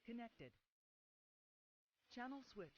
Connected. Channel switched.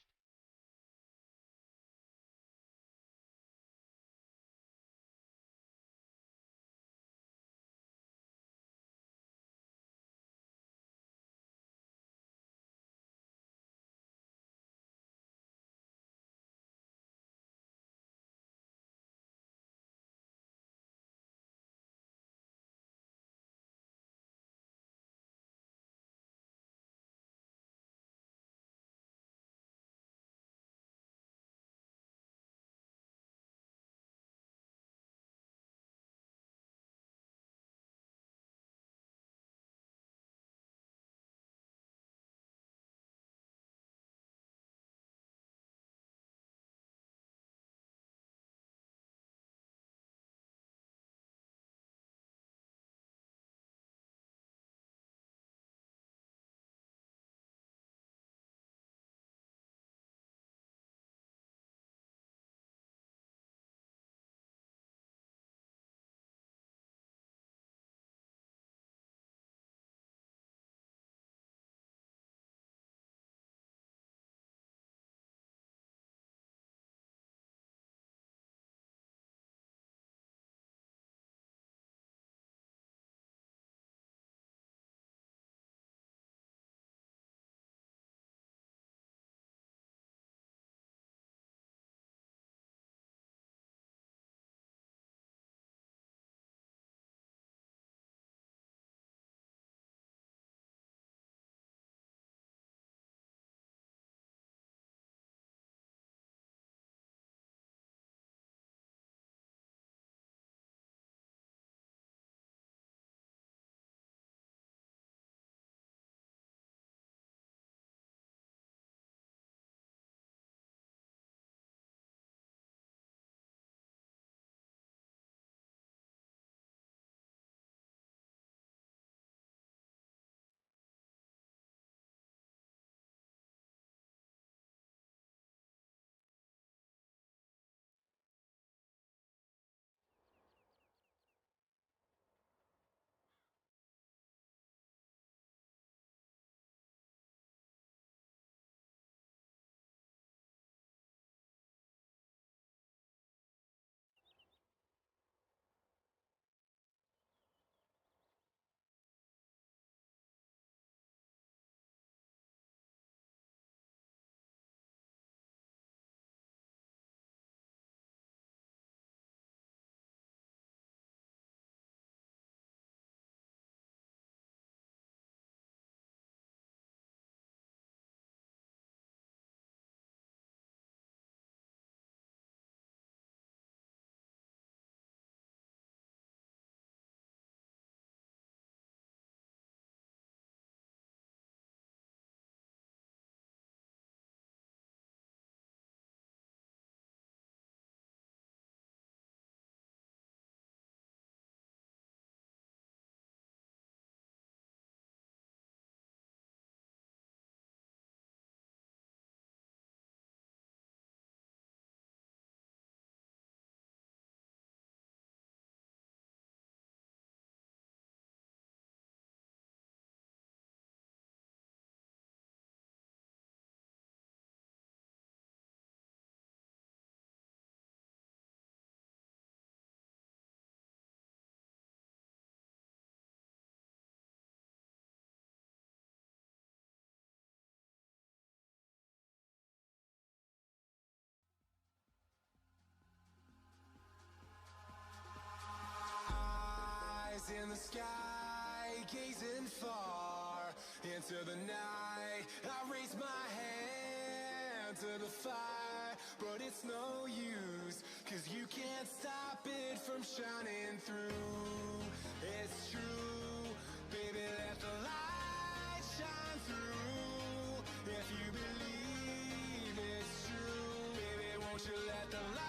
In the sky, gazing far into the night, I raise my hand to the fire, but it's no use, 'cause you can't stop it from shining through. It's true, baby, let the light shine through. If you believe it's true, baby, won't you let the light.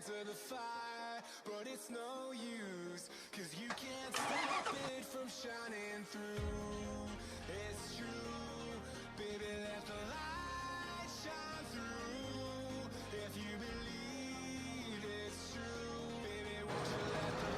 to the fire, but it's no use, 'cause you can't stop it from shining through. It's true, baby, let the light shine through. If you believe it's true, baby, won't you let the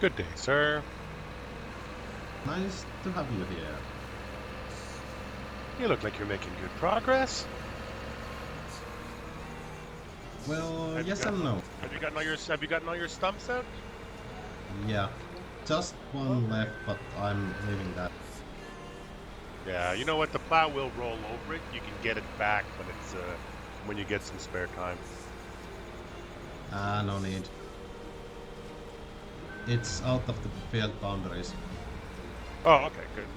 Good day, sir. Nice to have you here. You look like you're making good progress. Well, Have you yes got- and no. Have you gotten all your stumps out? Yeah, just one left, but I'm leaving that. Yeah, you know what? The plow will roll over it. You can get it back when you get some spare time. No need. It's out of the field boundaries. Oh, okay, good.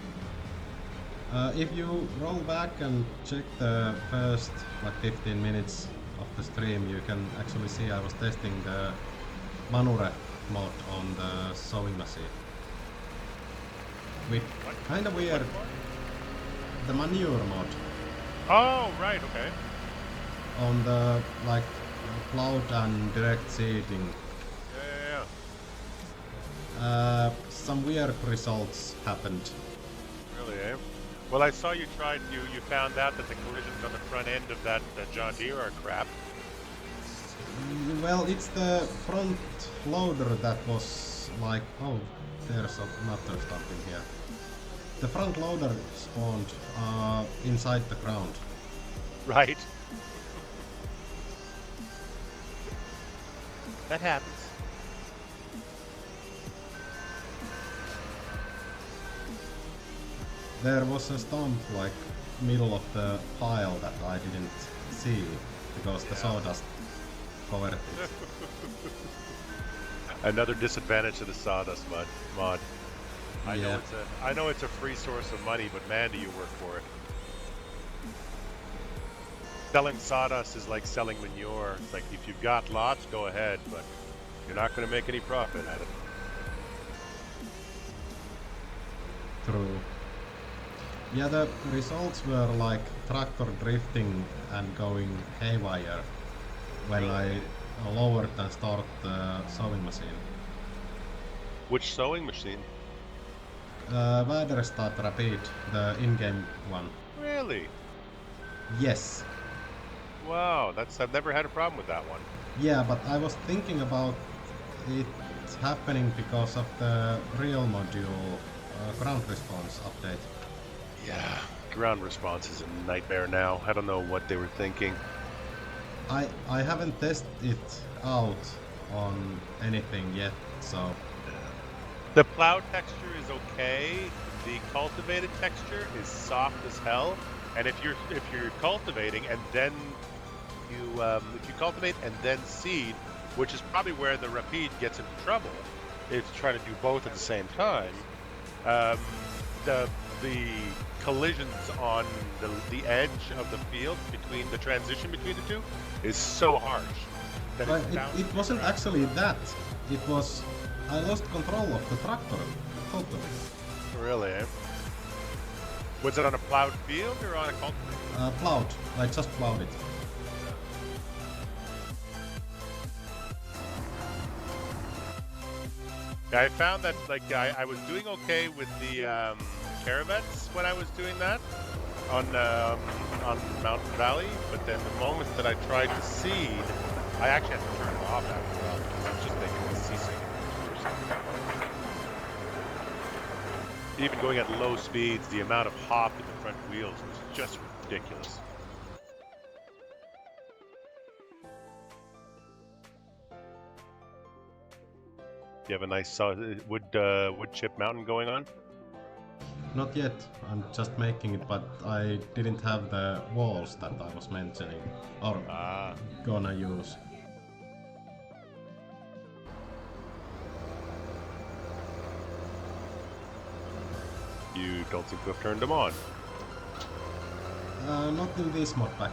If you roll back and check the first 15 minutes of the stream, you can actually see I was testing the manure mod on the sewing machine. With kinda weird, the manure mod Oh, right, okay. on the plowed and direct seeding. Yeah. Some weird results happened. Really, eh? Well, I saw you found out that the collisions on the front end of that John Deere are crap. Well, it's the front loader that was oh, there's another stuff in here. The front loader spawned inside the ground. Right. That happens. There was a stump middle of the pile that I didn't see because the sawdust covered it. Another disadvantage to the sawdust mod. I Yeah. know it's a free source of money, but man, do you work for it. Selling sawdust is like selling manure. It's like if you've got lots, go ahead, but you're not going to make any profit at it. True. Yeah, the results were tractor drifting and going haywire when I lowered and started the sewing machine. Which sewing machine? Väderstad Rapid, the in-game one. Really? Yes. Wow, I've never had a problem with that one. Yeah, but I was thinking about it happening because of the real module ground response update. Yeah, ground response is a nightmare now. I don't know what they were thinking. I haven't tested it out on anything yet, so... The plow texture is okay. The cultivated texture is soft as hell. And if you're cultivating and then if you cultivate and then seed, which is probably where the Rapide gets into trouble, is trying to do both at the same time. The collisions on the edge of the field between the transition between the two is so harsh that But it wasn't actually that. It was... I lost control of the tractor. Totally. Really, eh? Was it on a plowed field or on a cultivated? Plowed. I just plowed it. I found that I was doing okay with the caravets when I was doing that on Mountain Valley, but then the moment that I tried to seed, I actually had to turn it off after a while because I was just making me seasick. Even going at low speeds, the amount of hop in the front wheels was just ridiculous. You have a nice wood chip mountain going on? Not yet. I'm just making it, but I didn't have the walls that I was mentioning. Or gonna use. You don't seem to have turned them on. Not in this mod pack.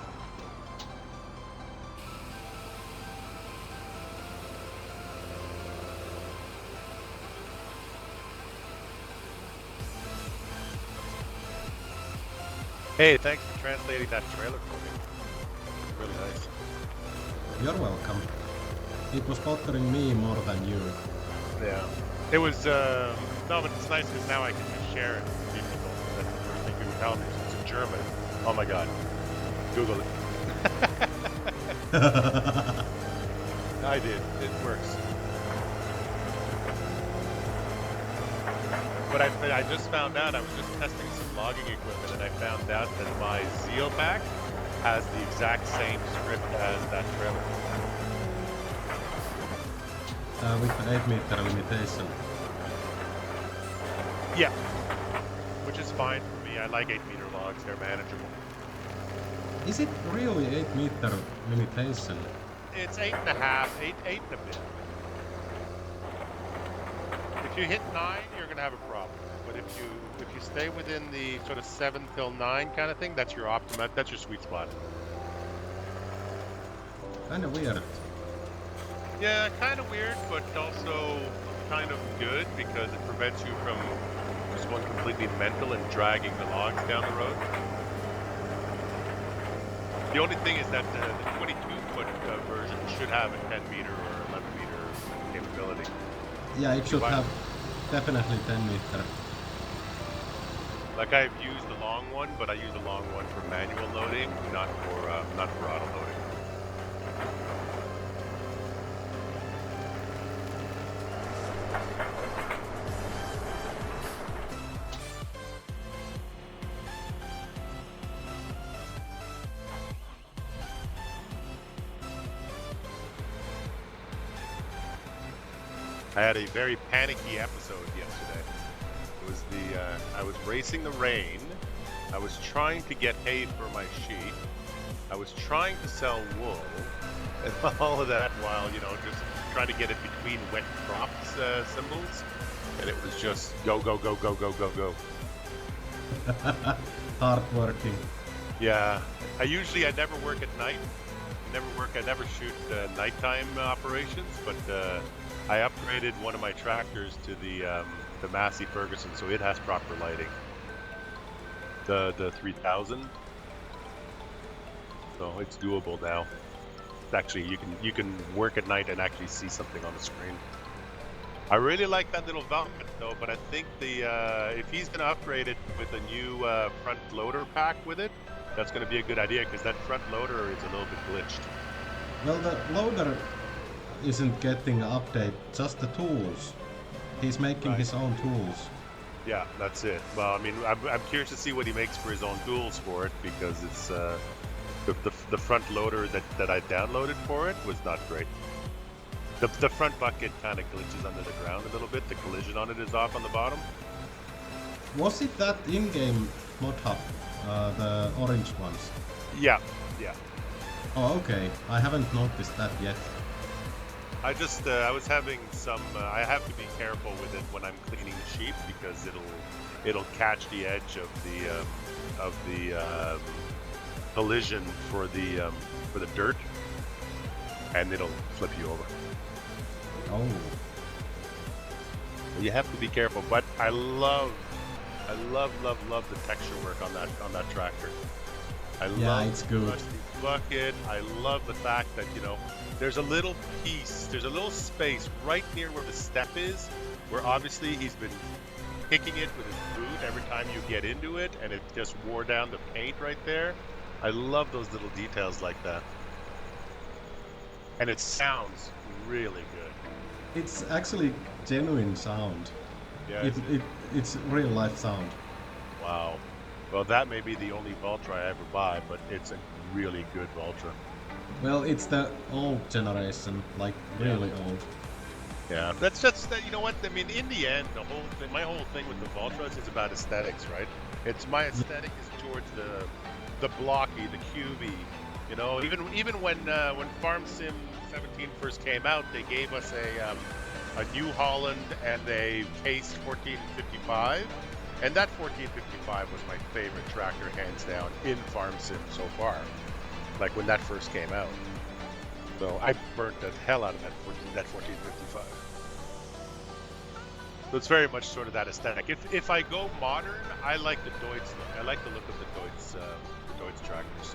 Hey, thanks for translating that trailer for me. Really nice. You're welcome. It was bothering me more than you. Yeah. It was, no, but it's nice because now I can just share it with people. That's the first thing people tell me. It's in German. Oh my god. Google it. I did. It works. But I just found out, I was just testing some logging equipment, and I found out that my Zealback has the exact same script as that trailer. With the 8-meter limitation. Yeah, which is fine for me. I like 8-meter logs; they're manageable. Is it really 8-meter limitation? It's 8.5, 8 and a bit. If you hit 9, you're gonna have a problem. But if you stay within the sort of 7 till 9 kind of thing, that's your optimum. That's your sweet spot. Kinda weird. Yeah, kind of weird, but also kind of good because it prevents you from just going completely mental and dragging the logs down the road. The only thing is that the 22-foot version should have a 10-meter or 11-meter capability. Yeah, it should have definitely 10-meter. Like I've used the long one, but I use the long one for manual loading, not for auto loading. I had a very panicky episode yesterday. It was I was racing the rain. I was trying to get hay for my sheep. I was trying to sell wool, and all of that while, just trying to get it between wet crops symbols. And it was just go, go, go, go, go, go, go. Hard working. Yeah, I never work at night. I never shoot nighttime operations, but I upgraded one of my tractors to the Massey Ferguson, so it has proper lighting. The 3000. So it's doable now. Actually, you can work at night and actually see something on the screen. I really like that little Velvet though, but I think if he's gonna upgrade it with a new front loader pack with it, that's gonna be a good idea because that front loader is a little bit glitched. Well, the loader isn't getting an update, just the tools. He's making his own tools. Yeah, that's it. Well, I mean, I'm curious to see what he makes for his own tools for it because it's the front loader that I downloaded for it was not great. The front bucket kind of glitches under the ground a little bit. The collision on it is off on the bottom. Was it that in-game mod hub, the orange ones? Yeah. Oh, okay. I haven't noticed that yet. I was having some. I have to be careful with it when I'm cleaning the sheep because it'll catch the edge of the collision for the dirt, and it'll flip you over. Oh. You have to be careful, but I love the texture work on that tractor. It's good. The bucket. I love the fact that there's a little space right near where the step is, where obviously he's been kicking it with his boot every time you get into it, and it just wore down the paint right there. I love those little details like that, and it sounds really good. It's actually genuine sound. Yeah, it's real life sound. Wow. Well, that may be the only Valtra I ever buy, but it's a really good Valtra. Well, it's the old generation, like really old. Yeah, that's just you know what I mean. In the end, my whole thing with the Valtras is about aesthetics, right? It's my aesthetic is towards the blocky, the cubey. Even when Farm Sim 17 first came out, they gave us a New Holland and a Case 1455, and that 1455 was my favorite tractor hands down in Farm Sim so far. Like when that first came out, so I burnt the hell out of that 1455. So it's very much sort of that aesthetic. If I go modern, I like the Deutz look. I like the look of the Deutz tractors.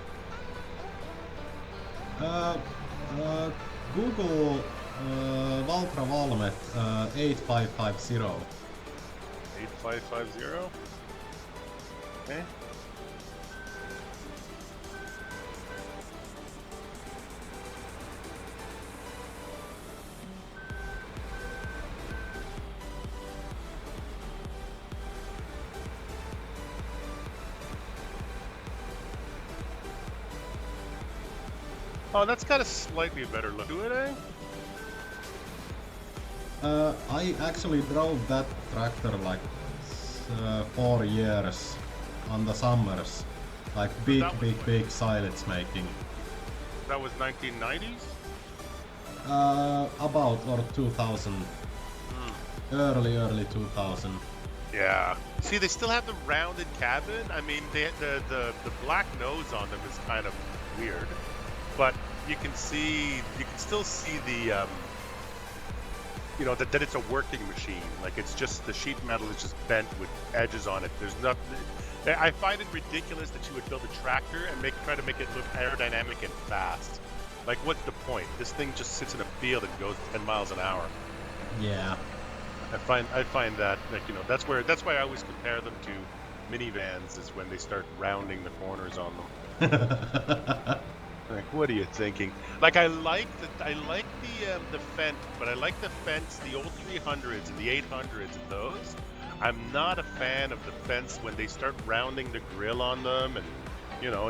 Google Valtra Valmet 8550. 8550. Okay. Oh, that's got a slightly better look to it, eh? I actually drove that tractor like 4 years on the summers. Like big silage making. That was 1990s? About or 2000. Early 2000. Yeah. See, they still have the rounded cabin. I mean, the black nose on them is kind of weird, but you can still see the that it's a working machine. Like, it's just the sheet metal is just bent with edges on it. There's nothing. I find it ridiculous that you would build a tractor and try to make it look aerodynamic and fast. Like, what's the point? This thing just sits in a field and goes 10 miles an hour. Yeah. I find that, like, that's why I always compare them to minivans, is when they start rounding the corners on them. Like, what are you thinking? Like, I like the fence, but I like the fence, the old 300s and the 800s and those. I'm not a fan of the fence when they start rounding the grill on them, and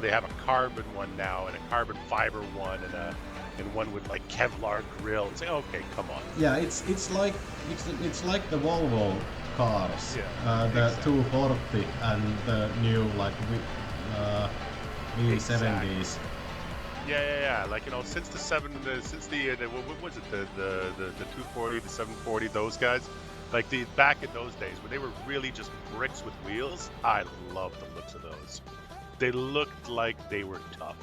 they have a carbon one now and a carbon fiber one and one with like Kevlar grill. And say, okay, come on. Yeah, it's like the Volvo cars, the exactly. 240 and the new like V70s. Exactly. Yeah. Like, since the what was it, the 240, the 740, those guys, like back in those days when they were really just bricks with wheels, I love the looks of those. They looked like they were tough.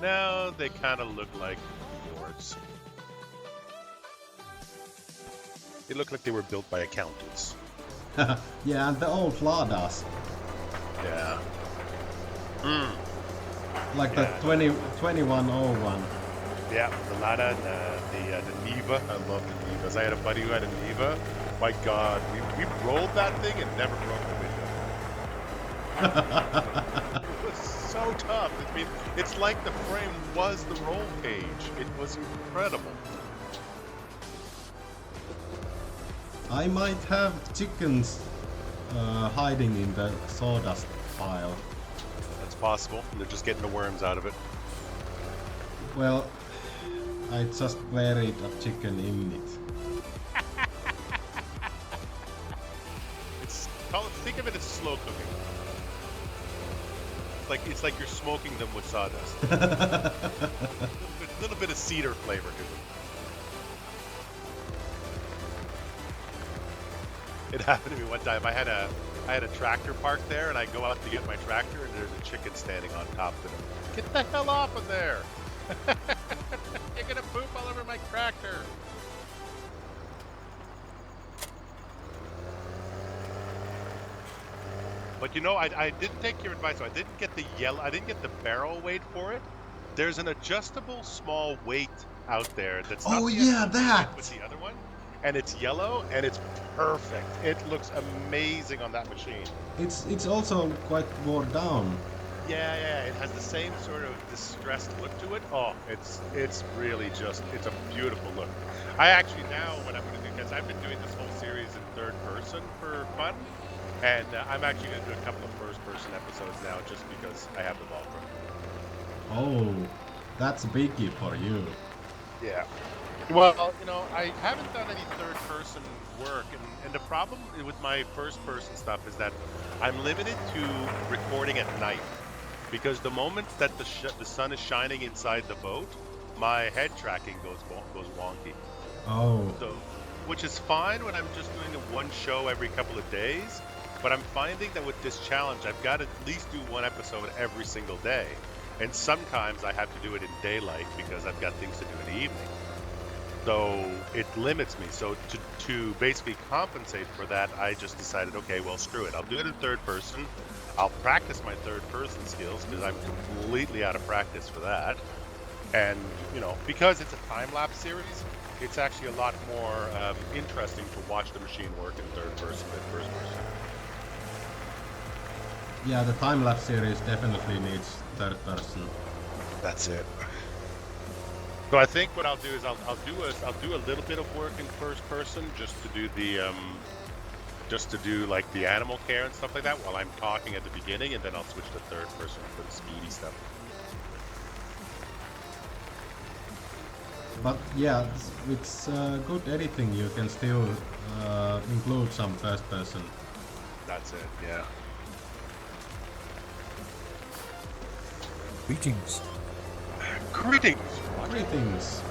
Now they kind of look like Fords. They look like they were built by accountants. Yeah, and the old Ladas. Yeah. Like the 2101. Yeah, the Lada and the Niva. I love the Nivas. I had a buddy who had a Niva. My God, we rolled that thing and never broke the window. It was so tough. I mean, it's like the frame was the roll cage. It was incredible. I might have chickens hiding in the sawdust pile. That's possible. They're just getting the worms out of it. Well, I just buried a chicken in it. Think of it as slow cooking. It's like you're smoking them with sawdust. A little bit of cedar flavor to them. It happened to me one time. I had a tractor parked there, and I go out to get my tractor, and there's a chicken standing on top of it. Get the hell off of there! You're gonna poop all over my tractor. But I didn't take your advice. So I didn't get the barrel weight for it. There's an adjustable small weight out there that's not that with the other one, and it's yellow and it's perfect. It looks amazing on that machine. It's also quite worn down. Yeah. It has the same sort of distressed look to it. Oh, it's really it's a beautiful look. I actually now what I'm going to do, because I've been doing this whole series in third person for fun. And I'm actually going to do a couple of first-person episodes now, just because I have the ball from. Oh, that's biggie for you. Yeah. Well, I haven't done any third-person work, and the problem with my first-person stuff is that I'm limited to recording at night, because the moment that the sun is shining inside the boat, my head tracking goes wonky. Oh. So, which is fine when I'm just doing one show every couple of days. But I'm finding that with this challenge, I've got to at least do one episode every single day. And sometimes I have to do it in daylight because I've got things to do in the evening. So it limits me. So to basically compensate for that, I just decided, okay, well, screw it. I'll do it in third person. I'll practice my third person skills because I'm completely out of practice for that. And, because it's a time-lapse series, it's actually a lot more interesting to watch the machine work in third person than first person. Yeah, the time-lapse series definitely needs third person. That's it. So I think what I'll do is I'll do a little bit of work in first person just to do like the animal care and stuff like that while I'm talking at the beginning, and then I'll switch to third person for the speedy stuff. But yeah, with good editing you can still include some first person. That's it, yeah. Greetings. Greetings! Greetings.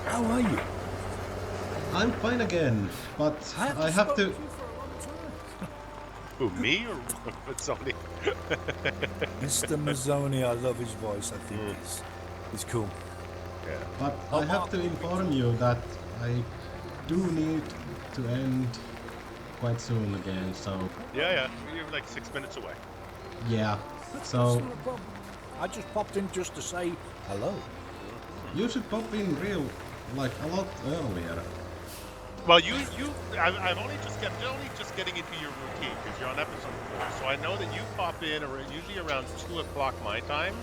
How are you? I'm fine again, but I have to... spoken you for a long time. Who, me or Mazzony? Mr. Mazzony, I love his voice. I think he's cool. Yeah. But Oh, I have Mark. to inform you that I do need to end quite soon again, so Yeah, you're like 6 minutes away. yeah. That's So not a problem. I just popped in just to say hello. you should pop in like a lot earlier. Well, I'm only just getting into your routine because you're on episode 4. So I know that you pop in usually around 2 o'clock my time,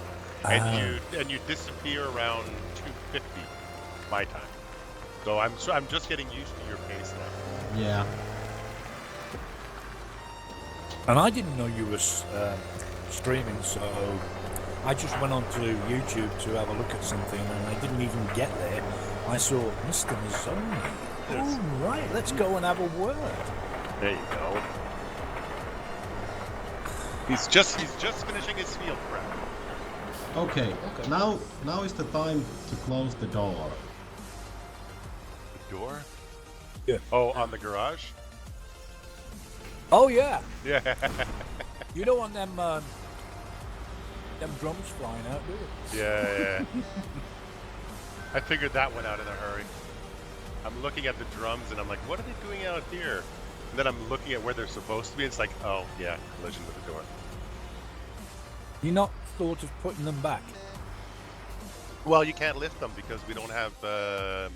and you disappear around 2:50 my time. So I'm just getting used to your pace now. Yeah. And I didn't know you were streaming, so I just went onto YouTube to have a look at something, and I didn't even get there. I saw Mr. Mazzony. Yes. Oh, right, let's go and have a word. There you go. He's just finishing his field prep. Okay. Now is the time to close the door. The door? Yeah. Oh, on the garage? Oh, yeah. Yeah. You don't want them drums flying out, do you? Yeah. I figured that one out in a hurry. I'm looking at the drums and I'm like, what are they doing out here? And then I'm looking at where they're supposed to be. It's like, oh yeah, collision with the door. You not thought of putting them back? Well, you can't lift them because we don't have the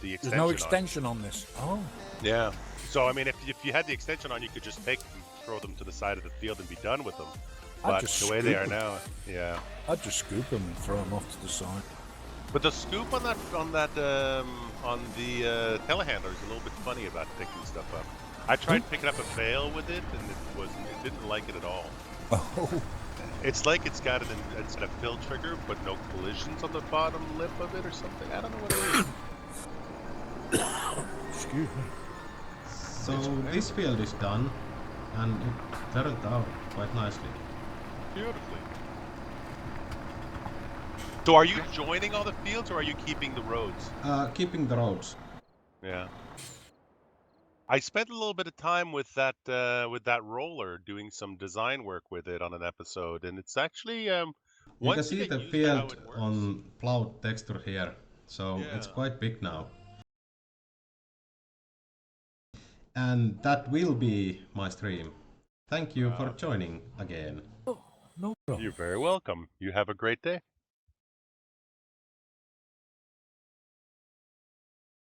extension. There's no extension on this. Oh. Yeah. So I mean, if you had the extension on, you could just take them, throw them to the side of the field, and be done with them. I'd But just the way they scoop are 'em. now, yeah. I'd just scoop them and throw them off to the side. But the scoop on the telehandler is a little bit funny about picking stuff up. I tried picking up a bale with it, and it didn't like it at all. Oh. It's like it's got it's got a fill trigger, but no collisions on the bottom lip of it or something. I don't know what it is. Excuse me. So this field is done, and it turned out quite nicely. Beautifully. So are you joining all the fields, or are you keeping the roads? Keeping the roads. Yeah. I spent a little bit of time with that roller doing some design work with it on an episode, and it's actually You once can see get the used to how field it works. on plowed texture here, so it's Yeah. quite big now. And that will be my stream. Thank you for joining again. Oh, no problem. You're very welcome. You have a great day.